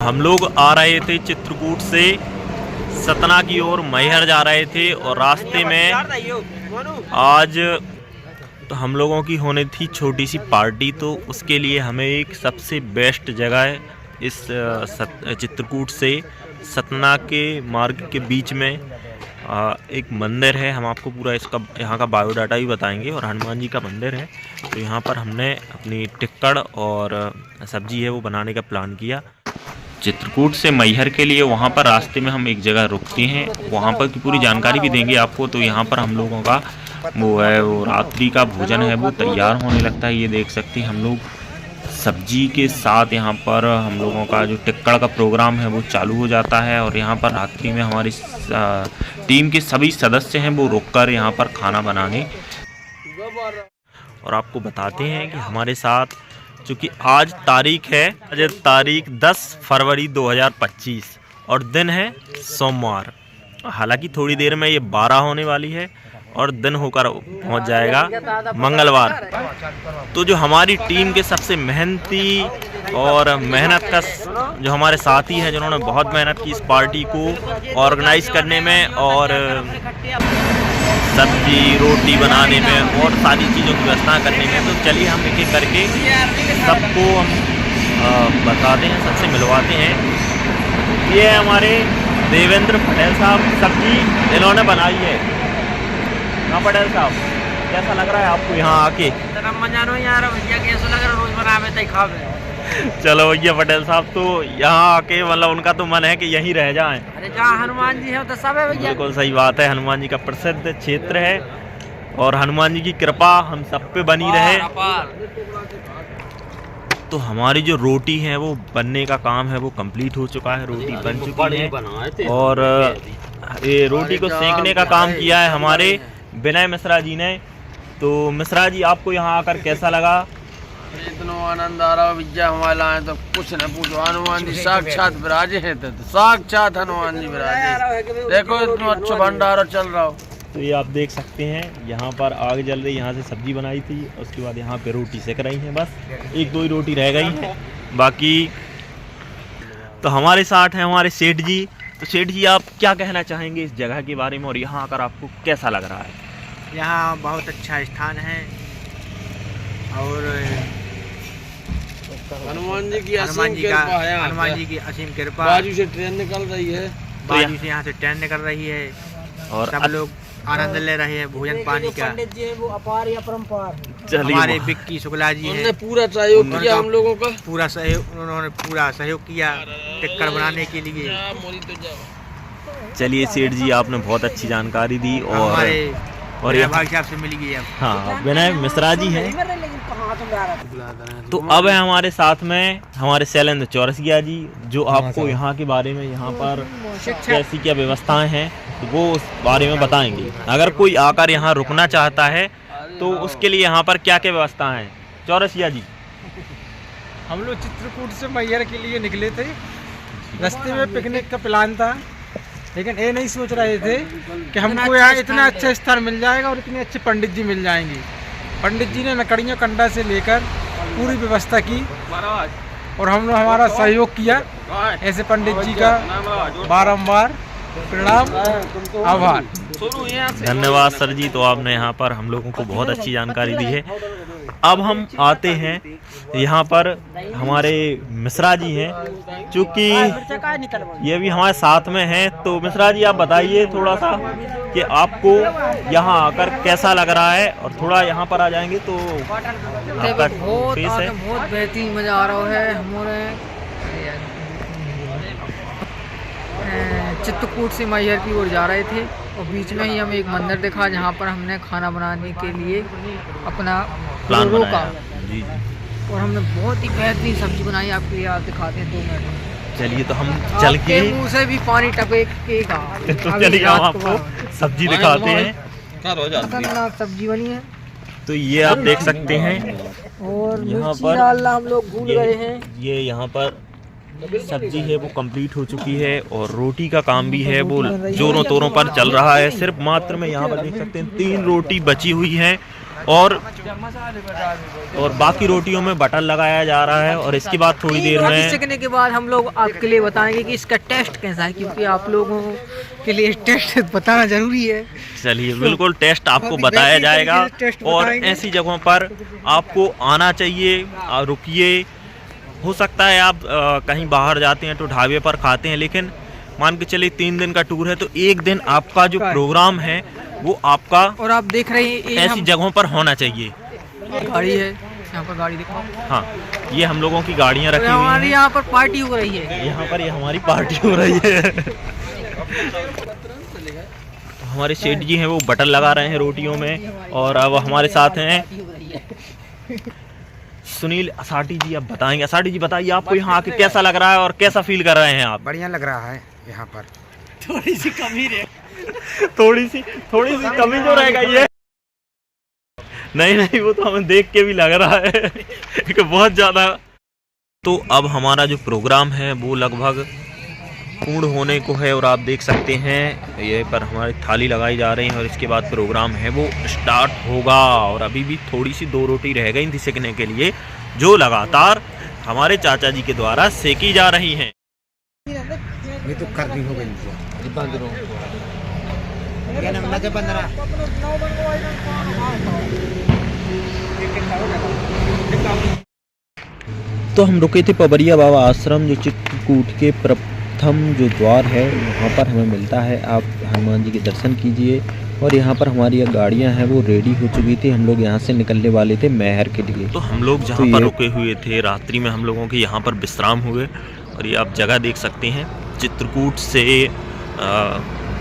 हम लोग आ रहे थे चित्रकूट से सतना की ओर मैहर जा रहे थे और रास्ते में आज तो हम लोगों की होने थी छोटी सी पार्टी। तो उसके लिए हमें एक सबसे बेस्ट जगह इस चित्रकूट से सतना के मार्ग के बीच में एक मंदिर है। हम आपको पूरा इसका यहाँ का बायोडाटा भी बताएंगे और हनुमान जी का मंदिर है। तो यहाँ पर हमने अपनी टिक्कड़ और सब्जी है वो बनाने का प्लान किया। चित्रकूट से मैहर के लिए वहाँ पर रास्ते में हम एक जगह रुकते हैं, वहाँ पर की पूरी जानकारी भी देंगे आपको। तो यहाँ पर हम लोगों का वो रात्रि का भोजन है वो तैयार होने लगता है। ये देख सकते हैं हम लोग सब्जी के साथ यहाँ पर हम लोगों का जो टिक्कड़ का प्रोग्राम है वो चालू हो जाता है। और यहाँ पर रात्रि में हमारी टीम के सभी सदस्य हैं वो रुककर यहाँ पर खाना बनाने। और आपको बताते हैं कि हमारे साथ चूँकि आज तारीख है, आज तारीख 10 फरवरी 2025 और दिन है सोमवार। हालांकि थोड़ी देर में ये 12 होने वाली है और दिन होकर पहुंच जाएगा मंगलवार। तो जो हमारी टीम के सबसे मेहनती और मेहनत का जो हमारे साथी हैं जिन्होंने बहुत मेहनत की इस पार्टी को ऑर्गेनाइज करने में और सब्जी रोटी बनाने में और सारी चीज़ों की व्यवस्था करने में। तो चलिए हम एक एक करके सबको हम बताते हैं, सबसे मिलवाते हैं। ये हमारे देवेंद्र पटेल साहब सब्जी इन्होंने बनाई है। हाँ पटेल साहब, कैसा लग रहा है आपको यहाँ आके? चलो भैया पटेल साहब तो यहाँ आके मतलब उनका तो मन है कि यहीं रह जाएं। अरे जहाँ हनुमान जी है तो सब है भैया। बिल्कुल सही बात है, हनुमान जी का प्रसिद्ध क्षेत्र है और हनुमान जी की कृपा हम सब पे बनी रहे। तो हमारी जो रोटी है वो बनने का काम है वो कंप्लीट हो चुका है, रोटी बन चुकी है। और ये रोटी को सेंकने का काम किया है हमारे विनय मिश्रा जी ने। तो मिश्रा जी आपको यहाँ आकर कैसा लगा? इतना आनंद आ रहा विद्या हमारे लाए तो कुछ न पूछो। हनुमान जी साक्षात विराजे हैं, तो साक्षात हनुमान जी विराजे। देखो इतना अच्छा भंडारा चल रहा हो। तो ये आप देख सकते हैं यहाँ पर आग जल रही, यहाँ से सब्जी बनाई थी, उसके बाद यहाँ पे रोटी सेक रही है। बस एक दो ही रोटी रह गई है बाकी। तो हमारे साथ हैं हमारे सेठ जी। तो सेठ जी आप क्या कहना चाहेंगे इस जगह के बारे में और यहाँ आकर आपको कैसा लग रहा है? यहाँ बहुत अच्छा स्थान है और हनुमान जी की असीम कृपा। बाजू से ट्रेन निकल रही है, बाजू से यहाँ से ट्रेन निकल रही है और सब लोग आनंद ले रहे हैं भोजन पानी का। वो अपार या परंपार। हमारे विक्की शुक्ला जी उन्होंने पूरा सहयोग किया हम लोगों का, उन्होंने पूरा सहयोग किया टिक्कड़ बनाने के लिए। चलिए सेठ जी आपने बहुत अच्छी जानकारी दी। और ये भाई साहब से मिल गई अब। हाँ विनय मिश्रा जी हैं। तो अब है हमारे साथ में हमारे शैलेंद्र चौरसिया जी जो आपको यहाँ के बारे में यहाँ पर कैसी क्या व्यवस्थाएं हैं तो वो उस बारे में बताएंगे। अगर कोई आकर यहाँ रुकना चाहता है तो उसके लिए यहाँ पर क्या क्या व्यवस्था है? चौरसिया जी। हम लोग चित्रकूट से मैहर के लिए निकले थे। रास्ते में पिकनिक का प्लान था, लेकिन ये नहीं सोच रहे थे कि हमको यहाँ इतना अच्छा स्थान मिल जाएगा और इतने अच्छे पंडित जी मिल जाएंगे। पंडित जी ने लकड़ियों कंडा से लेकर पूरी व्यवस्था की और हम लोग हमारा सहयोग किया। ऐसे पंडित जी का बारंबार प्रणाम आभार। धन्यवाद सर जी। तो आपने यहाँ पर हम लोगों को बहुत अच्छी जानकारी दी है। अब हम आते हैं यहाँ पर हमारे मिश्रा जी हैं, चूँकि ये भी हमारे साथ में हैं। तो मिश्रा जी आप बताइए थोड़ा सा कि आपको यहाँ आकर कैसा लग रहा है और थोड़ा यहाँ पर आ जाएंगे तो आपका फेस है। बहुत बेहतरीन मजा आ रहा है। हमारे चित्रकूट से मैहर की ओर जा रहे थे और बीच में ही हमें एक मंदिर दिखा जहाँ पर हमने खाना बनाने के लिए अपना प्लान रोका। जी। और हमने बहुत ही बेहतरीन सब्जी बनाई। आपके लिए आप दिखाते हैं 2 मिनट में। चलिए तो हम चल के मुँह से भी पानी टपकेगा। तो चलिए हम आपको सब्जी दिखाते हैं। खतरनाक सब्जी बनी है। तो ये आप देख सकते हैं और यहाँ मिर्ची पर डालना हम लोग भूल गए हैं। ये यहाँ पर सब्जी है वो कंप्लीट हो चुकी है और रोटी का काम भी है वो जोरों तोरों पर चल रहा है। सिर्फ मात्र में यहाँ पर देख सकते हैं 3 रोटी बची हुई है और बाकी रोटियों में बटर लगाया जा रहा है। और इसके बाद थोड़ी देर में सीखने के बाद हम लोग आपके लिए बताएंगे कि इसका टेस्ट कैसा है, क्योंकि आप लोगों के लिए टेस्ट बताना जरूरी है। चलिए बिल्कुल टेस्ट आपको बताया जाएगा। और ऐसी जगहों पर आपको आना चाहिए। रुकिए, हो सकता है आप कहीं बाहर जाते हैं तो ढाबे पर खाते हैं, लेकिन मान के चलिए 3 दिन का टूर है तो एक दिन आपका जो प्रोग्राम है वो आपका और आप देख रहे हैं ऐसी जगहों पर होना चाहिए। गाड़ी है यहाँ पर, गाड़ी देखो। हाँ, ये हम लोगों की गाड़ियाँ रखी हुई हमारी हैं। यहाँ पर पार्टी हो रही है। यहाँ पर ये हमारी पार्टी हो रही है। हमारे सेठ जी हैं वो बटर लगा रहे हैं रोटियों में। और अब हमारे साथ हैं सुनील असाटी जी। अब बताएंगे, असाटी जी बताइए आपको यहाँ आके कैसा लग रहा है और कैसा फील कर रहे हैं आप? बढ़िया लग रहा है यहाँ पर। थोड़ी सी कमी रहे, थोड़ी सी कमी जो रह गई है। नहीं वो तो हमें देख के भी लग रहा है कि बहुत ज्यादा। तो अब हमारा जो प्रोग्राम है वो लगभग पूर्ण होने को है। और आप देख सकते हैं ये पर हमारी थाली लगाई जा रही है और इसके बाद प्रोग्राम है वो स्टार्ट होगा। और अभी भी थोड़ी सी 2 रोटी रह गई थी सेकने के लिए, जो लगातार हमारे चाचा जी के द्वारा सेकी जा रही हैं। ये तो करनी हो गई तो हम रुके थे पबरिया बाबा आश्रम, जो चित्रकूट के प्रथम जो द्वार है वहाँ पर हमें मिलता है। आप हनुमान जी के दर्शन कीजिए। और यहाँ पर हमारी गाड़ियाँ हैं वो रेडी हो चुकी थी। हम लोग यहाँ से निकलने वाले थे मैहर के लिए। तो हम लोग जहाँ पर रुके हुए थे रात्रि में हम लोगों के यहाँ पर विश्राम हुए। और ये आप जगह देख सकते हैं, चित्रकूट से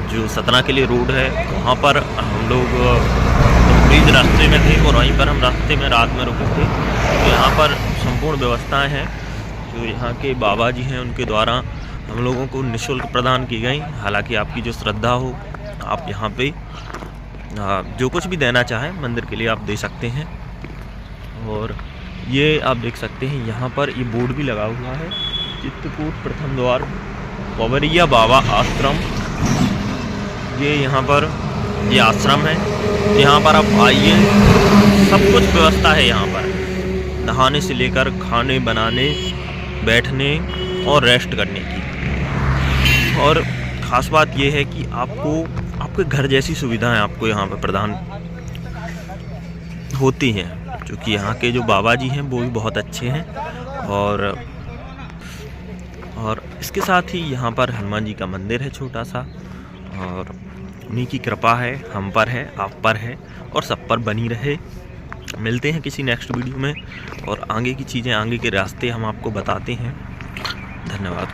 जो सतना के लिए रोड है वहाँ पर हम लोग ब्रिज रास्ते में थे और वहीं पर हम रास्ते में रात में रुके थे। तो यहाँ पर संपूर्ण व्यवस्थाएं हैं जो यहाँ के बाबा जी हैं उनके द्वारा हम लोगों को निःशुल्क प्रदान की गई। हालांकि आपकी जो श्रद्धा हो आप यहाँ पे जो कुछ भी देना चाहें मंदिर के लिए आप दे सकते हैं। और ये आप देख सकते हैं यहाँ पर ये बोर्ड भी लगा हुआ है, चित्रकूट प्रथम द्वार पबरिया बाबा आश्रम। ये यहाँ पर ये आश्रम है, यहाँ पर आप आइए, सब कुछ व्यवस्था है यहाँ पर, नहाने से लेकर खाने बनाने, बैठने और रेस्ट करने की। और ख़ास बात यह है कि आपको आपके घर जैसी सुविधाएं आपको यहाँ पर प्रदान होती हैं, क्योंकि यहाँ के जो बाबा जी हैं वो भी बहुत अच्छे हैं। और इसके साथ ही यहाँ पर हनुमान जी का मंदिर है छोटा सा, और उन्हीं की कृपा है, हम पर है, आप पर है और सब पर बनी रहे। मिलते हैं किसी नेक्स्ट वीडियो में और आगे की चीज़ें, आगे के रास्ते हम आपको बताते हैं। धन्यवाद।